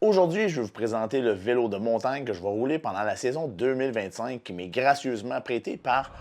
Aujourd'hui, je vais vous présenter le vélo de montagne que je vais rouler pendant la saison 2025 qui m'est gracieusement prêté par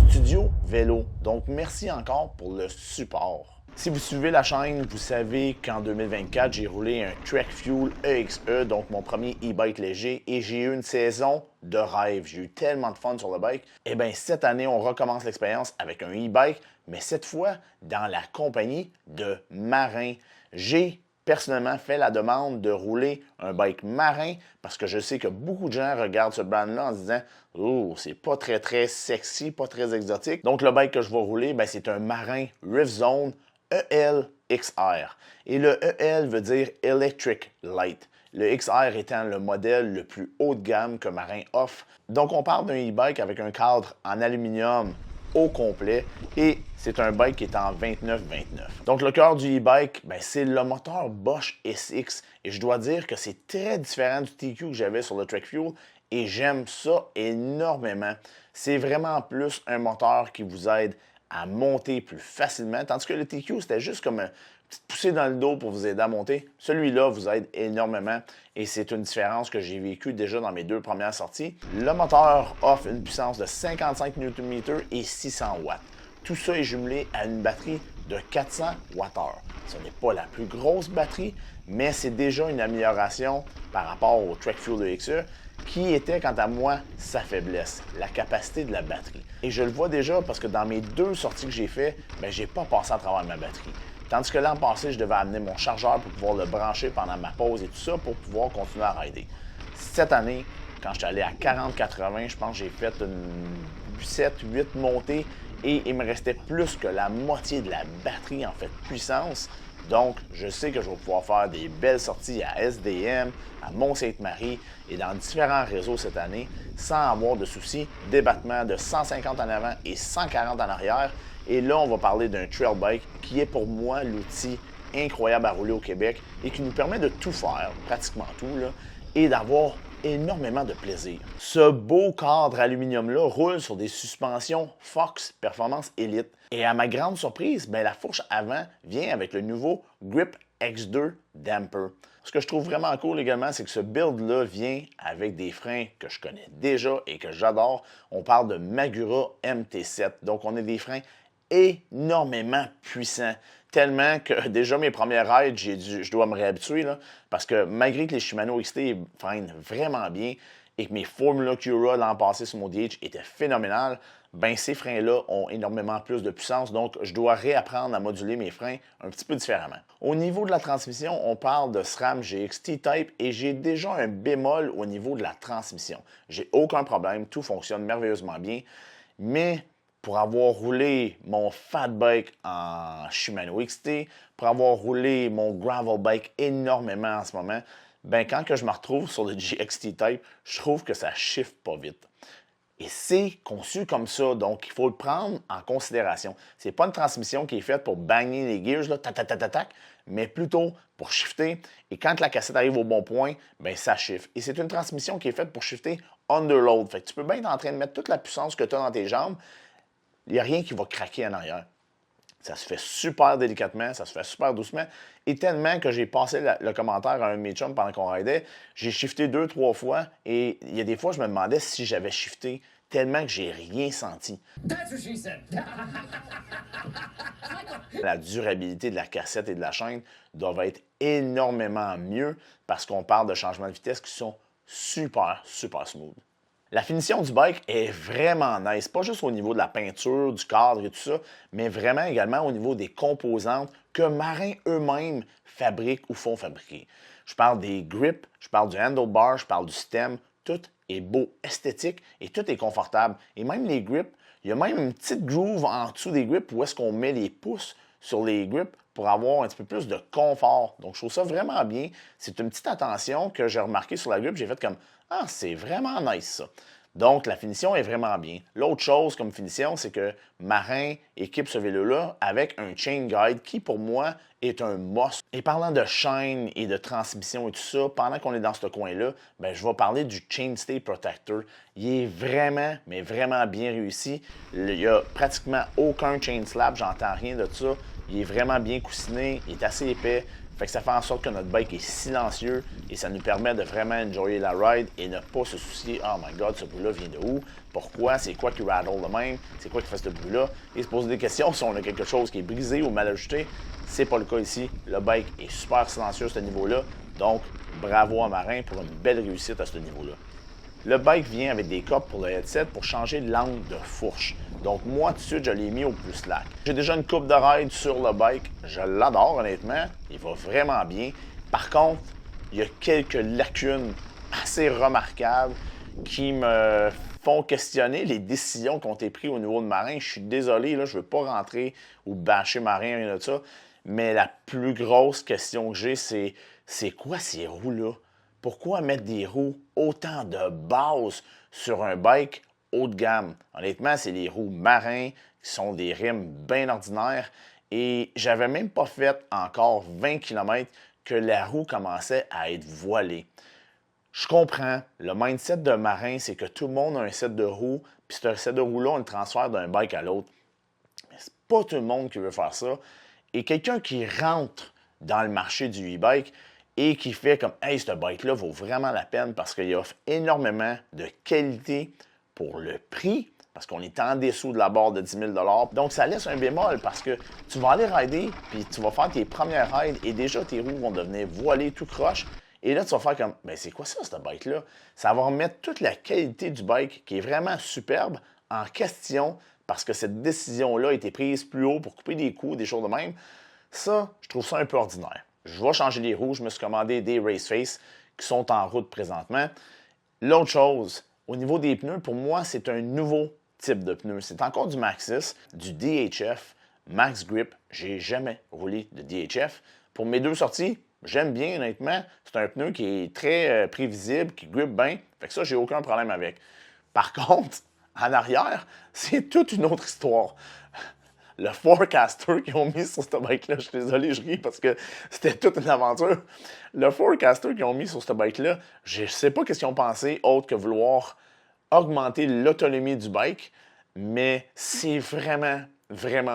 Studio Vélo. Donc, merci encore pour le support. Si vous suivez la chaîne, vous savez qu'en 2024, j'ai roulé un Trek Fuel EXE, donc mon premier e-bike léger, et j'ai eu une saison de rêve. J'ai eu tellement de fun sur le bike. Et bien, cette année, on recommence l'expérience avec un e-bike, mais cette fois dans la compagnie de Marin. J'ai personnellement fait la demande de rouler un bike Marin parce que je sais que beaucoup de gens regardent ce brand-là en se disant « Oh, c'est pas très sexy, pas très exotique. » Donc, le bike que je vais rouler, c'est un Marin Riftzone EL-XR. Et le EL veut dire Electric Light. Le XR étant le modèle le plus haut de gamme que Marin offre. Donc, on parle d'un e-bike avec un cadre en aluminium au complet et c'est un bike qui est en 29-29. Donc, le cœur du e-bike, c'est le moteur Bosch SX et je dois dire que c'est très différent du TQ que j'avais sur le Trek Fuel et j'aime ça énormément. C'est vraiment plus un moteur qui vous aide à monter plus facilement, tandis que le TQ, c'était juste comme une petite poussée dans le dos pour vous aider à monter. Celui-là vous aide énormément et c'est une différence que j'ai vécue déjà dans mes deux premières sorties. Le moteur offre une puissance de 55 Nm et 600 watts. Tout ça est jumelé à une batterie de 400 Wh. Ce n'est pas la plus grosse batterie, mais c'est déjà une amélioration par rapport au Trek Fuel EXE, qui était, quant à moi, sa faiblesse, la capacité de la batterie. Et je le vois déjà parce que dans mes deux sorties que j'ai faites, je n'ai pas passé à travers ma batterie. Tandis que l'an passé, je devais amener mon chargeur pour pouvoir le brancher pendant ma pause et tout ça pour pouvoir continuer à rider. Cette année, quand je suis allé à 40-80, je pense que j'ai fait une 7-8 montées et il me restait plus que la moitié de la batterie en fait puissance. Donc, je sais que je vais pouvoir faire des belles sorties à SDM, à Mont-Sainte-Marie et dans différents réseaux cette année sans avoir de soucis d'ébattement de 150 en avant et 140 en arrière. Et là, on va parler d'un trail bike qui est pour moi l'outil incroyable à rouler au Québec et qui nous permet de tout faire, pratiquement tout, là, et d'avoir énormément de plaisir. Ce beau cadre aluminium-là roule sur des suspensions Fox Performance Elite. Et à ma grande surprise, la fourche avant vient avec le nouveau Grip X2 Damper. Ce que je trouve vraiment cool également, c'est que ce build-là vient avec des freins que je connais déjà et que j'adore. On parle de Magura MT7. Donc, on a des freins énormément puissants. Tellement que déjà mes premières rides, je dois me réhabituer là, parce que malgré que les Shimano XT freinent vraiment bien et que mes Formula Cura l'an passé sur mon DH étaient phénoménales, ces freins-là ont énormément plus de puissance, donc je dois réapprendre à moduler mes freins un petit peu différemment. Au niveau de la transmission, on parle de SRAM GX T-Type et j'ai déjà un bémol au niveau de la transmission. J'ai aucun problème, tout fonctionne merveilleusement bien, mais pour avoir roulé mon fat bike en Shimano XT, pour avoir roulé mon gravel bike énormément en ce moment, quand que je me retrouve sur le GXT Type, je trouve que ça shift pas vite. Et c'est conçu comme ça, donc il faut le prendre en considération. C'est pas une transmission qui est faite pour bagner les gears, là, tac, mais plutôt pour shifter. Et quand la cassette arrive au bon point, ça shift. Et c'est une transmission qui est faite pour shifter under load. Fait que tu peux bien être en train de mettre toute la puissance que tu as dans tes jambes, il n'y a rien qui va craquer en arrière. Ça se fait super délicatement, ça se fait super doucement. Et tellement que j'ai passé le commentaire à un de mes chums pendant qu'on ridait, j'ai shifté 2-3 fois et il y a des fois, je me demandais si j'avais shifté tellement que j'ai rien senti. La durabilité de la cassette et de la chaîne doivent être énormément mieux parce qu'on parle de changements de vitesse qui sont super smooth. La finition du bike est vraiment nice, pas juste au niveau de la peinture, du cadre et tout ça, mais vraiment également au niveau des composantes que Marin eux-mêmes fabriquent ou font fabriquer. Je parle des grips, je parle du handlebar, je parle du stem, tout est beau, esthétique et tout est confortable. Et même les grips, il y a même une petite groove en dessous des grips où est-ce qu'on met les pouces sur les grips pour avoir un petit peu plus de confort. Donc, je trouve ça vraiment bien. C'est une petite attention que j'ai remarqué sur la grip. J'ai fait comme « Ah, c'est vraiment nice ça ». Donc, la finition est vraiment bien. L'autre chose comme finition, c'est que Marin équipe ce vélo-là avec un chain guide qui, pour moi, est un must. Et parlant de chaîne et de transmission et tout ça, pendant qu'on est dans ce coin-là, je vais parler du Chainstay Protector. Il est vraiment, mais vraiment bien réussi. Il n'y a pratiquement aucun chain slap, j'entends rien de ça. Il est vraiment bien coussiné, il est assez épais. Fait que ça fait en sorte que notre bike est silencieux et ça nous permet de vraiment enjoyer la ride et ne pas se soucier « Oh my God, ce bruit-là vient de où? Pourquoi? C'est quoi qui rattle de même? C'est quoi qui fait ce bruit-là? » Et se poser des questions si on a quelque chose qui est brisé ou mal ajusté. C'est pas le cas ici. Le bike est super silencieux à ce niveau-là. Donc, bravo à Marin pour une belle réussite à ce niveau-là. Le bike vient avec des copes pour le headset pour changer l'angle de fourche. Donc moi, tout de suite, je l'ai mis au plus slack. J'ai déjà une coupe de ride sur le bike. Je l'adore, honnêtement. Il va vraiment bien. Par contre, il y a quelques lacunes assez remarquables qui me font questionner les décisions qui ont été prises au niveau de Marin. Je suis désolé, là, je ne veux pas rentrer ou bâcher Marin, rien de ça. Mais la plus grosse question que j'ai, c'est quoi ces roues-là? Pourquoi mettre des roues autant de base sur un bike haut de gamme? Honnêtement, c'est les roues Marin qui sont des rimes bien ordinaires et j'avais même pas fait encore 20 km que la roue commençait à être voilée. Je comprends, le mindset de Marin, c'est que tout le monde a un set de roues, puis ce set de roues-là, on le transfère d'un bike à l'autre. Mais c'est pas tout le monde qui veut faire ça. Et quelqu'un qui rentre dans le marché du e-bike, et qui fait comme « Hey, ce bike-là vaut vraiment la peine parce qu'il offre énormément de qualité pour le prix, parce qu'on est en dessous de la barre de 10 000 $. Donc, ça laisse un bémol parce que tu vas aller rider, puis tu vas faire tes premières rides et déjà tes roues vont devenir voilées tout croche. Et là, tu vas faire comme « Ben, c'est quoi ça, ce bike-là? » Ça va remettre toute la qualité du bike, qui est vraiment superbe, en question parce que cette décision-là a été prise plus haut pour couper des coûts, des choses de même. Ça, je trouve ça un peu ordinaire. Je vais changer les roues. Je me suis commandé des Raceface qui sont en route présentement. L'autre chose, au niveau des pneus, pour moi, c'est un nouveau type de pneu. C'est encore du Maxxis, du DHF, Max Grip. J'ai jamais roulé de DHF. Pour mes deux sorties, j'aime bien, honnêtement. C'est un pneu qui est très prévisible, qui grippe bien. Fait que ça, j'ai aucun problème avec. Par contre, en arrière, c'est toute une autre histoire. Le Forecaster qu'ils ont mis sur ce bike-là, je suis désolé, je ris parce que c'était toute une aventure. Le Forecaster qu'ils ont mis sur ce bike-là, je ne sais pas ce qu'ils ont pensé, autre que vouloir augmenter l'autonomie du bike, mais c'est vraiment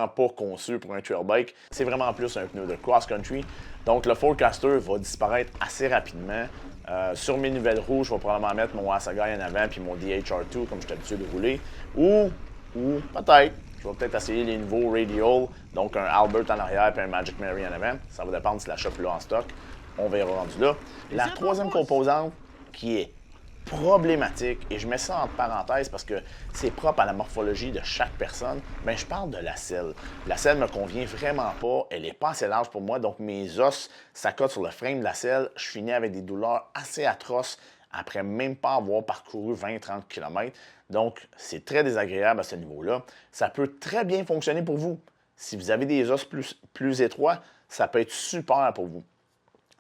pas conçu pour un trail bike. C'est vraiment plus un pneu de cross-country. Donc, le Forecaster va disparaître assez rapidement. Sur mes nouvelles roues, je vais probablement mettre mon Assegai en avant puis mon DHR2 comme je suis habitué de rouler. Ou peut-être, je vais peut-être essayer les nouveaux Radial, donc un Albert en arrière et un Magic Mary en avant. Ça va dépendre si la shop là en stock. On verra rendu là. La troisième composante qui est problématique, et je mets ça entre parenthèses parce que c'est propre à la morphologie de chaque personne, mais je parle de la selle. La selle ne me convient vraiment pas, elle n'est pas assez large pour moi, donc mes os s'accotent sur le frame de la selle. Je finis avec des douleurs assez atroces après même pas avoir parcouru 20-30 km. Donc, c'est très désagréable à ce niveau-là. Ça peut très bien fonctionner pour vous. Si vous avez des os plus étroits, ça peut être super pour vous.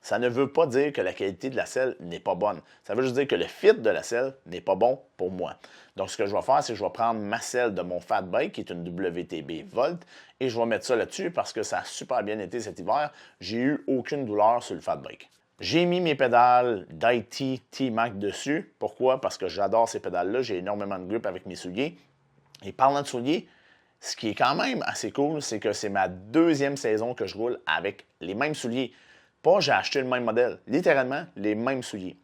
Ça ne veut pas dire que la qualité de la selle n'est pas bonne. Ça veut juste dire que le fit de la selle n'est pas bon pour moi. Donc, ce que je vais faire, c'est que je vais prendre ma selle de mon fat bike, qui est une WTB Volt, et je vais mettre ça là-dessus parce que ça a super bien été cet hiver. J'ai eu aucune douleur sur le fat bike. J'ai mis mes pédales d'IT T-Mac dessus. Pourquoi? Parce que j'adore ces pédales-là. J'ai énormément de grip avec mes souliers. Et parlant de souliers, ce qui est quand même assez cool, c'est que c'est ma deuxième saison que je roule avec les mêmes souliers. Pas j'ai acheté le même modèle, littéralement les mêmes souliers.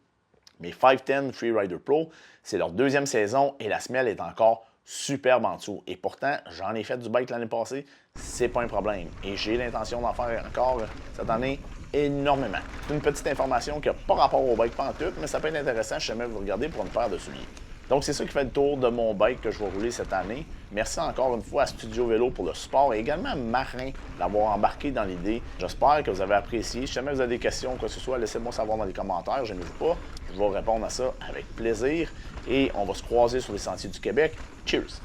Mes 510 Freerider Pro, c'est leur deuxième saison et la semelle est encore superbe en dessous. Et pourtant, j'en ai fait du bike l'année passée, c'est pas un problème. Et j'ai l'intention d'en faire encore cette année énormément. C'est une petite information qui n'a pas rapport au bike pas en tout, mais ça peut être intéressant si jamais vous regardez pour une paire de souliers. Donc, c'est ça qui fait le tour de mon bike que je vais rouler cette année. Merci encore une fois à Studio Vélo pour le support et également à Marin d'avoir embarqué dans l'idée. J'espère que vous avez apprécié. Si jamais vous avez des questions ou quoi que ce soit, laissez-moi savoir dans les commentaires. Je n'hésite pas. Je vais répondre à ça avec plaisir. Et on va se croiser sur les sentiers du Québec. Cheers!